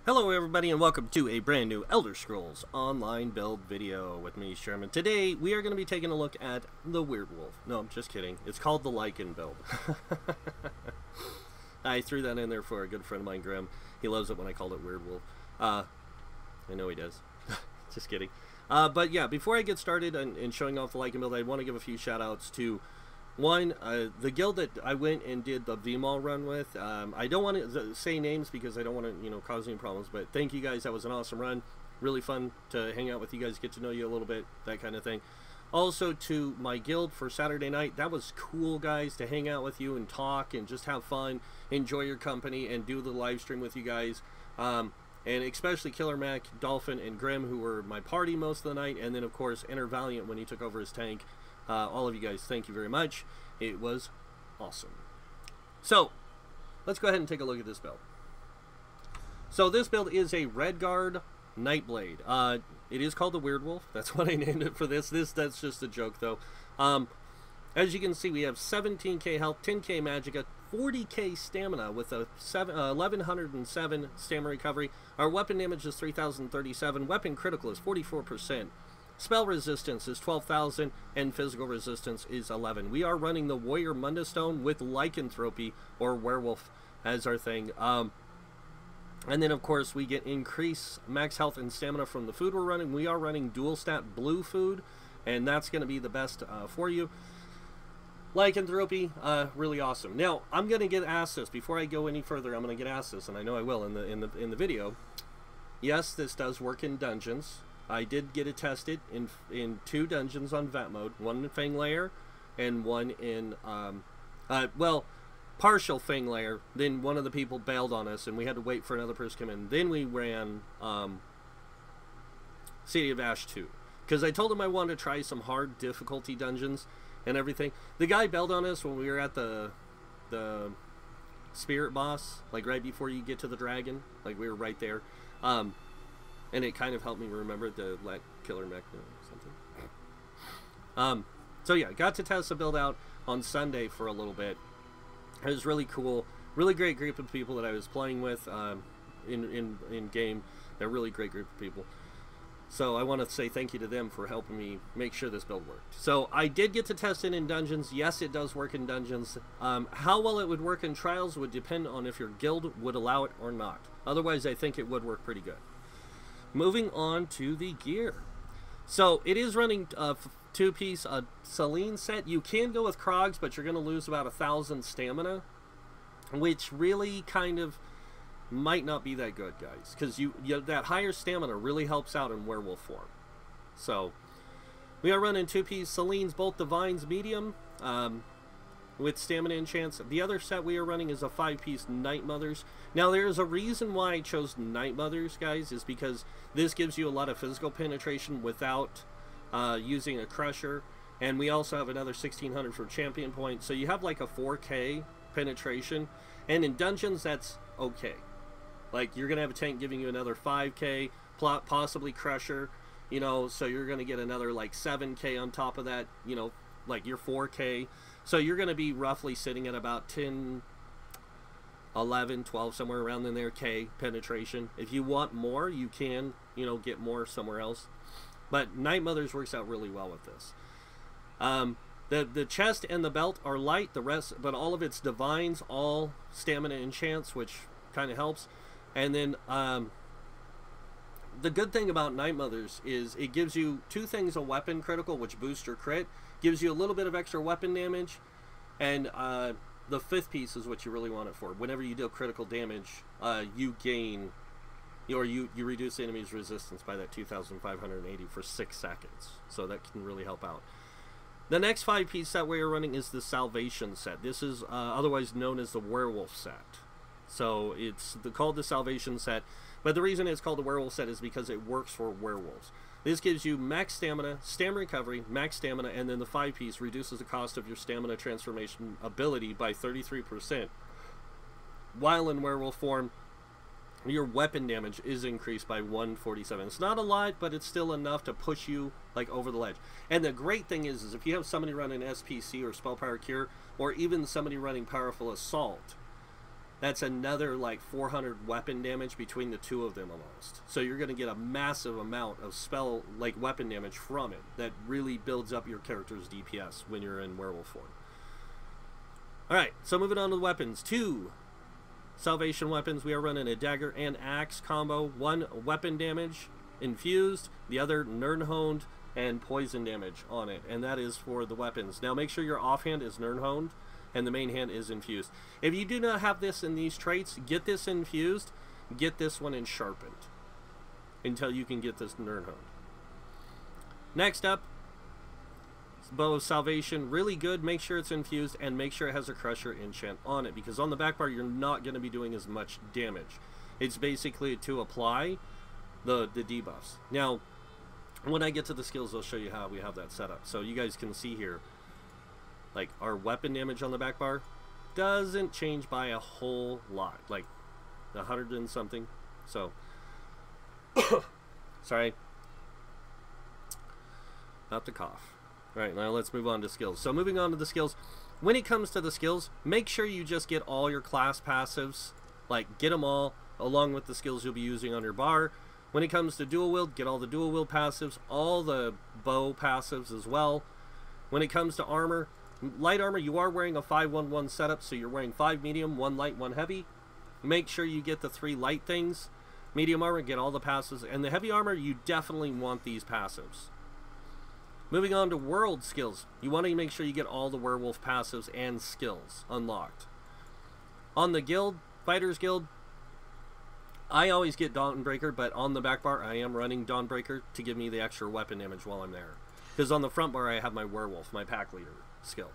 Hello everybody and welcome to a brand new Elder Scrolls Online build video with me, Sherman. Today we are going to be taking a look at the Weird Wolf. No, I'm just kidding. It's called the Lycan build. I threw that in there for a good friend of mine, Grim. He loves it when I called it Weird Wolf. I know he does. Just kidding. But yeah, before I get started in showing off the Lycan build, I want to give a few shout outs to one, the guild that I went and did the VMall run with. I don't want to say names because I don't want to, cause any problems. But thank you guys. That was an awesome run. Really fun to hang out with you guys, get to know you a little bit, that kind of thing. Also to my guild for Saturday night. That was cool, guys, to hang out with you and talk and just have fun, enjoy your company, and do the live stream with you guys. And especially Killer Mac, Dolphin, and Grim, who were my party most of the night. And then, of course, Enter Valiant when he took over his tank. All of you guys, thank you very much. It was awesome. So, let's go ahead and take a look at this build. So, this build is a Redguard Nightblade. It is called the Weird Wolf. That's what I named it for this. That's just a joke, though. As you can see, we have 17k health, 10k magicka, 40k stamina with a 1107 stamina recovery. Our weapon damage is 3037. Weapon critical is 44%. Spell resistance is 12,000, and physical resistance is 11. We are running the Warrior Mundastone with Lycanthropy, or Werewolf, as our thing. And then, of course, we get increased max health and stamina from the food we're running. We are running dual stat blue food, and that's going to be the best for you. Lycanthropy, really awesome. Now, I'm going to get asked this. Before I go any further, I'm going to get asked this, and I know I will in the video. Yes, this does work in dungeons. I did get it tested in 2 dungeons on Vet mode, one in Fang Lair and one in, well, partial Fang Lair. Then one of the people bailed on us and we had to wait for another person to come in. Then we ran City of Ash 2. Because I told him I wanted to try some hard difficulty dungeons and everything. The guy bailed on us when we were at the spirit boss, like right before you get to the dragon. Like we were right there. And it kind of helped me remember to let Killer Mech know or something. So yeah, got to test the build out on Sunday for a little bit. It was really cool. Really great group of people that I was playing with in game. They're a really great group of people. So I want to say thank you to them for helping me make sure this build worked. So I did get to test it in dungeons. Yes, it does work in dungeons. How well it would work in trials would depend on if your guild would allow it or not. Otherwise, I think it would work pretty good. Moving on to the gear. So it is running a 2-piece Selene set. You can go with Krogs, but you're going to lose about 1,000 stamina, which really kind of might not be that good, guys, because that higher stamina really helps out in werewolf form. So we are running 2-piece Selene's Bolt Divines medium with stamina enchants. The other set we are running is a 5-piece Night Mothers. Now there's a reason why I chose Night Mothers, guys, is because this gives you a lot of physical penetration without using a crusher, and we also have another 1600 for champion points, so you have like a 4k penetration, and in dungeons that's okay. Like you're gonna have a tank giving you another 5k, possibly crusher, so you're gonna get another like 7k on top of that, like your 4k. So you're going to be roughly sitting at about 10, 11, 12, somewhere around in there, K penetration. If you want more, you can, get more somewhere else. But Night Mothers works out really well with this. The chest and the belt are light, the rest, but all of its divines, all stamina enchants, which kind of helps. And then the good thing about Night Mothers is it gives you 2 things: a weapon critical, which boosts your crit, gives you a little bit of extra weapon damage, and the 5th piece is what you really want it for. Whenever you deal critical damage, you gain, or you reduce the enemy's resistance by that 2,580 for 6 seconds. So that can really help out. The next 5-piece set we are running is the Salvation set. This is otherwise known as the Werewolf set. So it's called the Salvation set, but the reason it's called the Werewolf set is because it works for werewolves. This gives you max stamina, stamina recovery, max stamina, and then the 5-piece reduces the cost of your stamina transformation ability by 33%. While in werewolf form, your weapon damage is increased by 147. It's not a lot, but it's still enough to push you like over the ledge. And the great thing is if you have somebody running SPC or Spell Power Cure, or even somebody running Powerful Assault, that's another like 400 weapon damage between the two of them almost. So you're going to get a massive amount of spell, like weapon damage from it that really builds up your character's DPS when you're in werewolf form. Alright, so moving on to the weapons. 2 salvation weapons. We are running a dagger and axe combo. 1 weapon damage infused, the other Nirnhoned and poison damage on it, and that is for the weapons. Now make sure your offhand is Nirnhoned and the main hand is infused. If you do not have this in these traits, get this infused, get this one in sharpened until you can get this Nirnhoned. Next up, Bow of Salvation, really good. Make sure it's infused and make sure it has a Crusher enchant on it, because on the back bar you're not going to be doing as much damage. It's basically to apply the debuffs. Now, when I get to the skills, I'll show you how we have that set up. So you guys can see here, like our weapon damage on the back bar doesn't change by a whole lot, like 100 and something. So, sorry, not to cough. All right, now let's move on to skills. So moving on to the skills, when it comes to the skills, make sure you just get all your class passives, like get them all along with the skills you'll be using on your bar. When it comes to dual wield, get all the dual wield passives, all the bow passives as well. When it comes to armor, light armor, you are wearing a 5-1-1 setup, so you're wearing 5 medium, 1 light, 1 heavy. Make sure you get the 3 light things. Medium armor, get all the passives. And the heavy armor, you definitely want these passives. Moving on to world skills, you want to make sure you get all the werewolf passives and skills unlocked. On the guild, Fighters Guild, I always get Dawnbreaker, but on the back bar I am running Dawnbreaker to give me the extra weapon damage while I'm there. Because on the front bar I have my werewolf, my pack leader skill.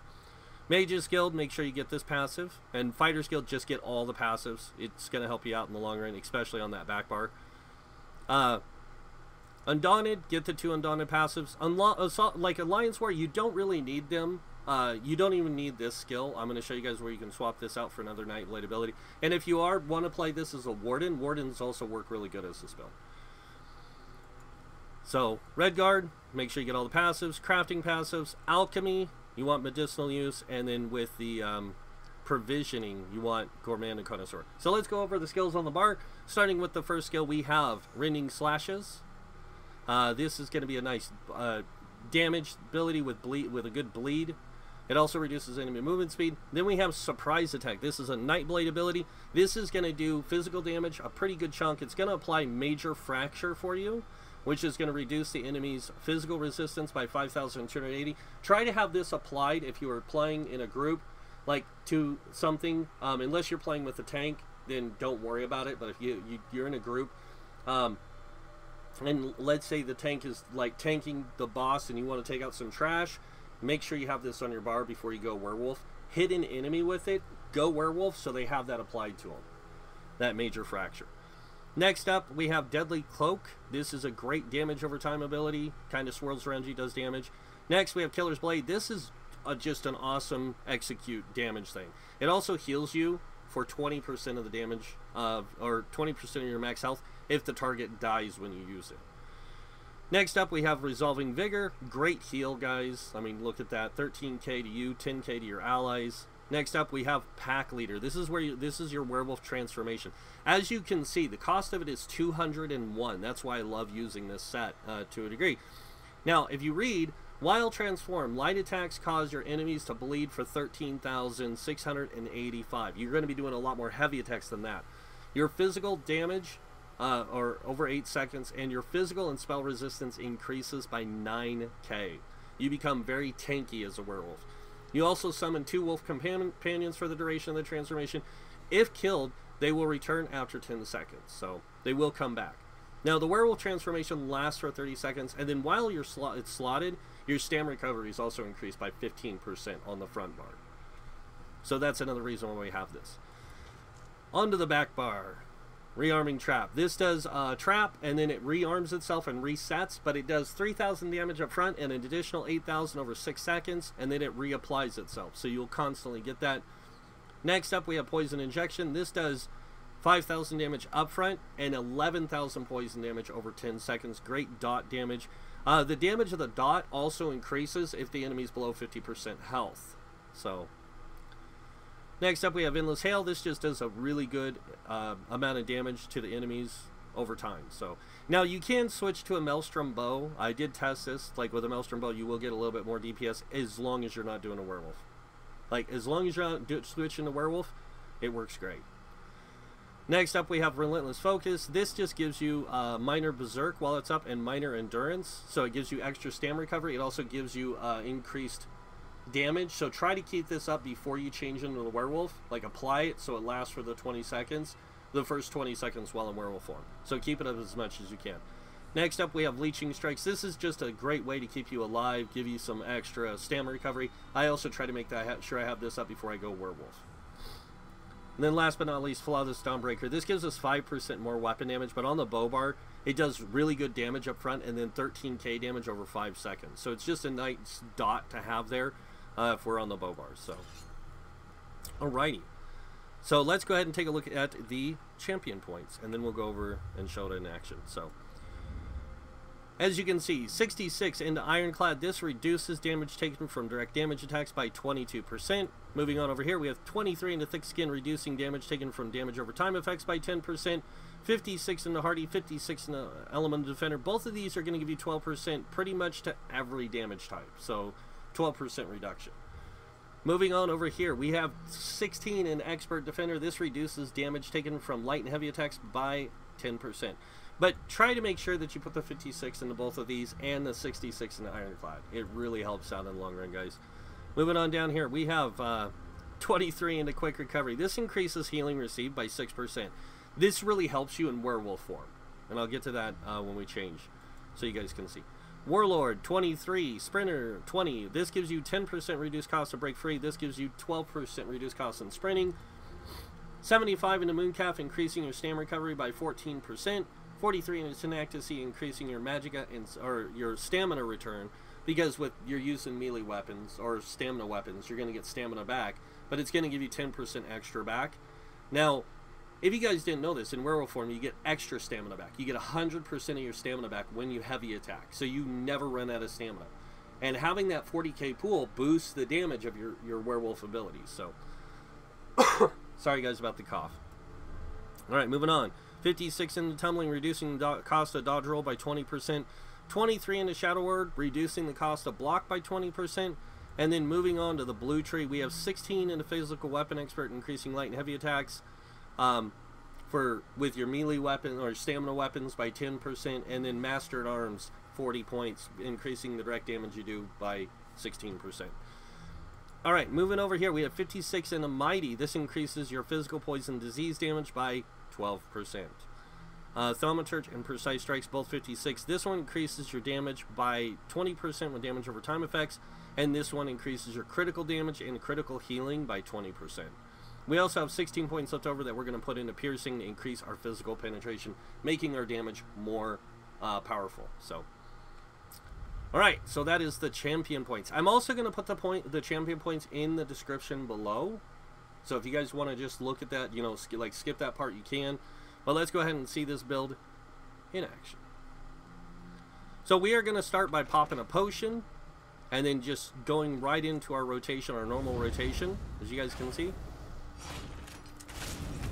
Mages Guild, make sure you get this passive. And Fighters Guild, just get all the passives. It's going to help you out in the long run, especially on that back bar. Undaunted, get the 2 Undaunted passives. Like Alliance War, you don't really need them. You don't even need this skill. I'm going to show you guys where you can swap this out for another Nightblade ability. And if you want to play this as a Warden, Wardens also work really good as a spell. So, Red Guard, make sure you get all the passives. Crafting passives. Alchemy, you want medicinal use. And then with the provisioning, you want Gourmand and Connoisseur. So let's go over the skills on the bar. Starting with the first skill, we have Rending Slashes. This is going to be a nice damage ability with a good bleed. It also reduces enemy movement speed. Then we have Surprise Attack. This is a Nightblade ability. This is going to do physical damage, a pretty good chunk. It's going to apply Major Fracture for you, which is going to reduce the enemy's physical resistance by 5,280. Try to have this applied if you are playing in a group, like to something. Unless you're playing with a tank, then don't worry about it. But if you're in a group, and let's say the tank is like tanking the boss and you want to take out some trash, make sure you have this on your bar before you go werewolf. Hit an enemy with it, go werewolf, so they have that applied to them, that Major Fracture. Next up, we have Deadly Cloak. This is a great damage over time ability, kind of swirls around you, does damage. Next, we have Killer's Blade. This is just an awesome execute damage thing. It also heals you for 20% of the damage, or 20% of your max health, if the target dies when you use it. Next up, we have Resolving Vigor. Great heal, guys. I mean, look at that. 13k to you, 10k to your allies. Next up, we have Pack Leader. This is where this is your werewolf transformation. As you can see, the cost of it is 201. That's why I love using this set to a degree. Now, if you read, while transform, light attacks cause your enemies to bleed for 13,685. You're going to be doing a lot more heavy attacks than that. Your physical damage, or over 8 seconds, and your physical and spell resistance increases by 9k. You become very tanky as a werewolf. You also summon 2 wolf companions for the duration of the transformation. If killed, they will return after 10 seconds, so they will come back. Now, the werewolf transformation lasts for 30 seconds, and then while it's slotted, your Stam recovery is also increased by 15% on the front bar. So that's another reason why we have this. Onto the back bar. Rearming Trap. This does trap, and then it rearms itself and resets, but it does 3,000 damage up front and an additional 8,000 over 6 seconds, and then it reapplies itself. So you'll constantly get that. Next up, we have Poison Injection. This does 5,000 damage up front and 11,000 poison damage over 10 seconds. Great dot damage. The damage of the dot also increases if the enemy is below 50% health. So, Next up, we have Endless Hail. This just does a really good amount of damage to the enemies over time. So now you can switch to a Maelstrom bow. I did test this. Like with a Maelstrom bow, you will get a little bit more DPS as long as you're not doing a werewolf. Like as long as you're not switching to werewolf, it works great. Next up, we have Relentless Focus. This just gives you minor Berserk while it's up and minor Endurance. So it gives you extra Stam recovery. It also gives you increased damage. So try to keep this up before you change into the werewolf. Like apply it so it lasts for the 20 seconds. The first 20 seconds while in werewolf form. So keep it up as much as you can. Next up, we have Leeching Strikes. This is just a great way to keep you alive, give you some extra Stam recovery. I also try to make sure I have this up before I go werewolf. And then last but not least, Flawless Dawnbreaker. This gives us 5% more weapon damage, but on the bow bar, it does really good damage up front and then 13k damage over 5 seconds. So it's just a nice dot to have there if we're on the bow bar. So, alrighty. So let's go ahead and take a look at the champion points, and then we'll go over and show it in action. So, as you can see, 66 into Ironclad. This reduces damage taken from direct damage attacks by 22%. Moving on over here, we have 23 into Thick Skin, reducing damage taken from damage over time effects by 10%. 56 into Hardy, 56 into Element Defender. Both of these are going to give you 12% pretty much to every damage type. So, 12% reduction. Moving on over here, we have 16 in Expert Defender. This reduces damage taken from light and heavy attacks by 10%. But try to make sure that you put the 56 into both of these and the 66 into Ironclad. It really helps out in the long run, guys. Moving on down here, we have 23 into Quick Recovery. This increases healing received by 6%. This really helps you in werewolf form. And I'll get to that when we change, so you guys can see. Warlord, 23. Sprinter, 20. This gives you 10% reduced cost to break free. This gives you 12% reduced cost in sprinting. 75 into Mooncalf, increasing your Stam recovery by 14%. 43 into Tenacity, increasing your Magicka or your stamina return. Because with you're using melee weapons or stamina weapons, you're going to get stamina back. But it's going to give you 10% extra back. Now, if you guys didn't know this, in werewolf form, you get extra stamina back. You get 100% of your stamina back when you heavy attack. So you never run out of stamina. And having that 40k pool boosts the damage of your werewolf abilities. So, sorry guys about the cough. Alright, moving on. 56 into Tumbling, reducing the cost of dodge roll by 20%. 23 into Shadow Word, reducing the cost of block by 20%. And then moving on to the blue tree, we have 16 into Physical Weapon Expert, increasing light and heavy attacks. With your melee weapon or stamina weapons by 10%, and then Mastered Arms 40 points, increasing the direct damage you do by 16%. Alright, moving over here, we have 56 in a Mighty. This increases your physical poison disease damage by 12%. Thaumaturge and Precise Strikes, both 56. This one increases your damage by 20% with damage over time effects, and this one increases your critical damage and critical healing by 20%. We also have 16 points left over that we're going to put into Piercing to increase our physical penetration, making our damage more powerful. So, alright, so that is the champion points. I'm also going to put the champion points in the description below. So if you guys want to just look at that, you know, skip that part, you can. But let's go ahead and see this build in action. So we are going to start by popping a potion, and then just going right into our rotation, our normal rotation, as you guys can see.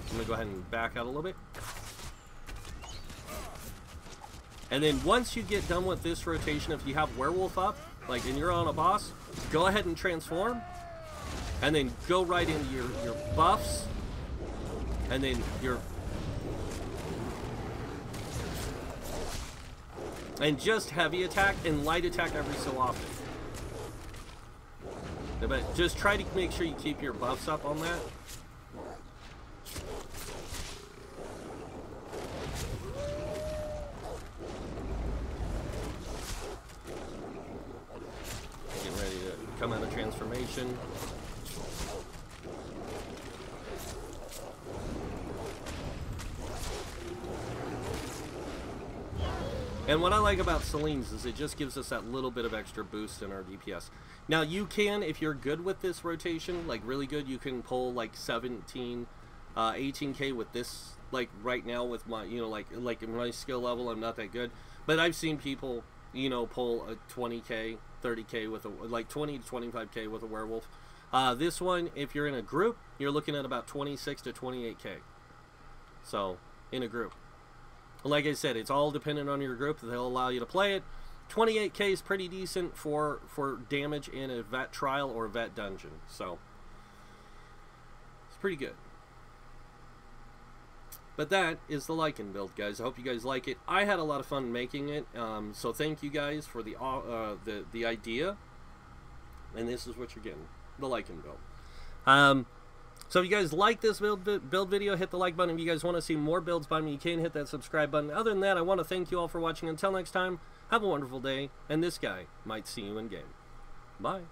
I'm going to go ahead and back out a little bit. And then once you get done with this rotation, if you have Werewolf up, like and you're on a boss, go ahead and transform. And then go right into your buffs. And then and just heavy attack and light attack every so often. But just try to make sure you keep your buffs up on that. Getting ready to come out of transformation. And what I like about Celine's is it just gives us that little bit of extra boost in our DPS. Now you can, if you're good with this rotation, like really good, you can pull like 17, 18k with this, like right now with my, you know, like in my skill level, I'm not that good. But I've seen people, you know, pull a 20k, 30k with a, like 20 to 25k with a werewolf. This one, if you're in a group, you're looking at about 26 to 28k. So, in a group. Like I said, it's all dependent on your group. They'll allow you to play it. 28k is pretty decent for damage in a vet trial or vet dungeon. So, it's pretty good. But that is the Lycan build, guys. I hope you guys like it. I had a lot of fun making it. So thank you guys for the idea. And this is what you're getting. The Lycan build. So if you guys like this build video, hit the like button. If you guys want to see more builds by me, you can hit that subscribe button. Other than that, I want to thank you all for watching. Until next time, have a wonderful day, and this guy might see you in game. Bye.